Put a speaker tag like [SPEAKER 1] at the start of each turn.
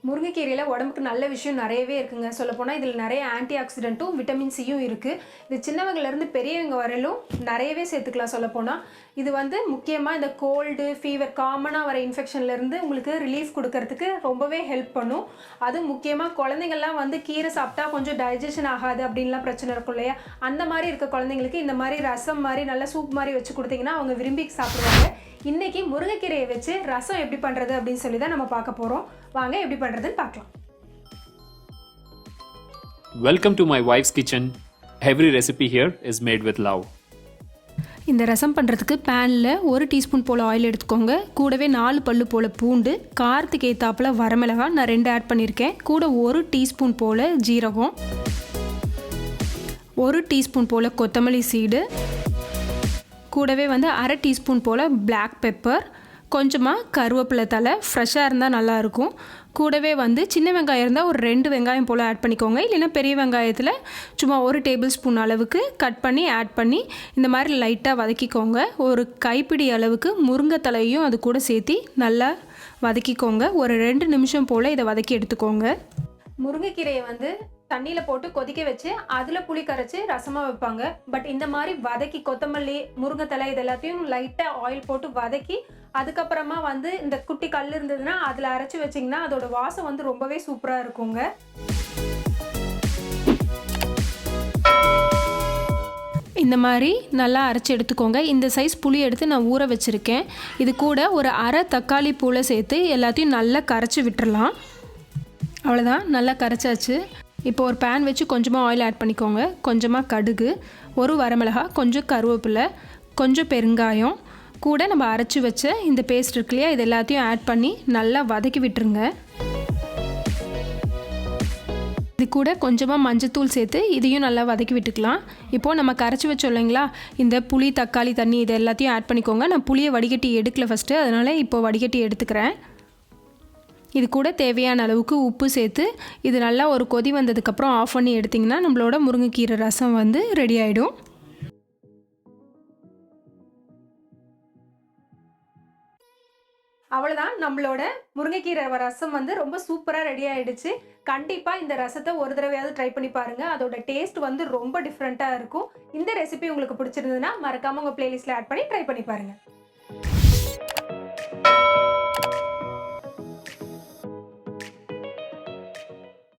[SPEAKER 1] முருங்கைக்கீரையில் உடம்புக்கு நல்ல விஷயம் நிறையவே இருக்குங்க. சொல்லப்போனால் இதில் நிறைய ஆன்டி ஆக்சிடென்ட்டும் விட்டமின் சியும் இருக்குது. இது சின்னவங்கலேருந்து பெரியவங்க வரையிலும் நிறையவே சேர்த்துக்கலாம். சொல்லப்போனால் இது முக்கியமாக இந்த கோல்டு ஃபீவர் காமனாக வர இன்ஃபெக்ஷன்லேருந்து உங்களுக்கு ரிலீஃப் கொடுக்கறதுக்கு ரொம்பவே ஹெல்ப் பண்ணும். அதுவும் முக்கியமாக குழந்தைங்கள்லாம் கீரை சாப்பிட்டா கொஞ்சம் டைஜஷன் ஆகாது அப்படின்லாம் பிரச்சனை இருக்கும் இல்லையா? அந்த மாதிரி இருக்க குழந்தைங்களுக்கு இந்த மாதிரி ரசம் மாதிரி நல்ல சூப் மாதிரி வச்சு கொடுத்தீங்கன்னா அவங்க விரும்பி சாப்பிடுவாங்க. இன்னைக்கு முருங்கைக்கீரையை வச்சு ரசம் எப்படி பண்ணுறது அப்படின்னு சொல்லி தான் நம்ம பார்க்க போகிறோம். வாங்க எப்படி பண்ணுறதுன்னு பார்க்கலாம்.
[SPEAKER 2] Welcome to my wife's kitchen. Every recipe here is made with love.
[SPEAKER 1] இந்த ரசம் பண்ணுறதுக்கு பேனில் 1 டீஸ்பூன் போல் ஆயில் எடுத்துக்கோங்க. கூடவே 4 பல்லு போல் பூண்டு, காரத்துக்கு ஏற்றாப்புல வரமிளகாய் நான் 2 ஆட் பண்ணியிருக்கேன். கூட 1 டீஸ்பூன் போல் ஜீரகம், 1 டீஸ்பூன் போல் கொத்தமல்லி சீடு, கூடவே 1/2 டீஸ்பூன் போல் பிளாக் பெப்பர், கொஞ்சமாக கருவேப்பிலை தலை ஃப்ரெஷ்ஷாக இருந்தால் நல்லாயிருக்கும். கூடவே சின்ன வெங்காயம் இருந்தால் ஒரு 2 வெங்காயம் போல் ஆட் பண்ணிக்கோங்க. இல்லைன்னா பெரிய வெங்காயத்தில் சும்மா 1 டேபிள் ஸ்பூன் அளவுக்கு கட் பண்ணி ஆட் பண்ணி இந்த மாதிரி லைட்டாக வதக்கிக்கோங்க. ஒரு கைப்பிடி அளவுக்கு முருங்கை தலையும் அது கூட சேர்த்து நல்லா வதக்கிக்கோங்க. ஒரு 2 நிமிஷம் போல் இதை வதக்கி எடுத்துக்கோங்க. முருங்கைக்கீரையை தண்ணியில் போட்டு கொதிக்க வச்சு அதில் புளி கரைச்சி ரசமாக வைப்பாங்க. பட் இந்த மாதிரி வதக்கி கொத்தமல்லி முருங்கைத்தலை இது எல்லாத்தையும் லைட்டாக ஆயில் போட்டு வதக்கி அதுக்கப்புறமா இந்த குட்டி கல் இருந்ததுன்னா அதில் அரைச்சி வச்சிங்கன்னா அதோட வாசம் ரொம்பவே சூப்பராக இருக்குங்க. இந்த மாதிரி நல்லா அரைச்சி எடுத்துக்கோங்க. இந்த சைஸ் புளி எடுத்து நான் ஊற வச்சுருக்கேன். இது கூட ஒரு அரை தக்காளி பூளை சேர்த்து எல்லாத்தையும் நல்லா கரைச்சி விட்டுறலாம். அவ்வளோதான், நல்லா கரைச்சாச்சு. இப்போ ஒரு பேன் வச்சு கொஞ்சமாக ஆயில் ஆட் பண்ணிக்கோங்க. கொஞ்சமாக கடுகு, 1 வரமிளகாய், கொஞ்சம் கருவேப்பிலை, கொஞ்சம் பெருங்காயம், கூட நம்ம அரைச்சி வச்ச இந்த பேஸ்ட் இருக்கு இல்லையா, இது எல்லாத்தையும் ஆட் பண்ணி நல்லா வதக்கி விட்டுருங்க. இது கூட கொஞ்சமாக மஞ்சத்தூள் சேர்த்து இதையும் நல்லா வதக்கி விட்டுக்கலாம். இப்போது நம்ம கரைச்சி வச்சோம் இல்லைங்களா, இந்த புளி தக்காளி தண்ணி இது எல்லாத்தையும் ஆட் பண்ணிக்கோங்க. நான் புளியை வடிகட்டி எடுக்கல ஃபஸ்ட்டு, அதனால் இப்போ வடிகட்டி எடுத்துக்கிறேன். இது கூட தேவையான அளவுக்கு உப்பு சேர்த்து இது நல்லா ஒரு கொதி வந்ததுக்கப்புறம் ஆஃப் பண்ணி எடுத்திங்கன்னா நம்மளோட முருங்கைக்கீரை ரசம் ரெடி ஆகிடும். அவ்வளோதான், நம்மளோட முருங்கைக்கீரை ரசம் ரொம்ப சூப்பராக ரெடி ஆகிடுச்சு. கண்டிப்பாக இந்த ரசத்தை ஒரு தடவையாவது ட்ரை பண்ணி பாருங்கள். அதோட டேஸ்ட் ரொம்ப டிஃப்ரெண்ட்டாக இருக்கும். இந்த ரெசிபி உங்களுக்கு பிடிச்சிருந்ததுன்னா மறக்காமல் உங்கள் பிளேலிஸ்ட்டில் ஆட் பண்ணி ட்ரை பண்ணி பாருங்கள்.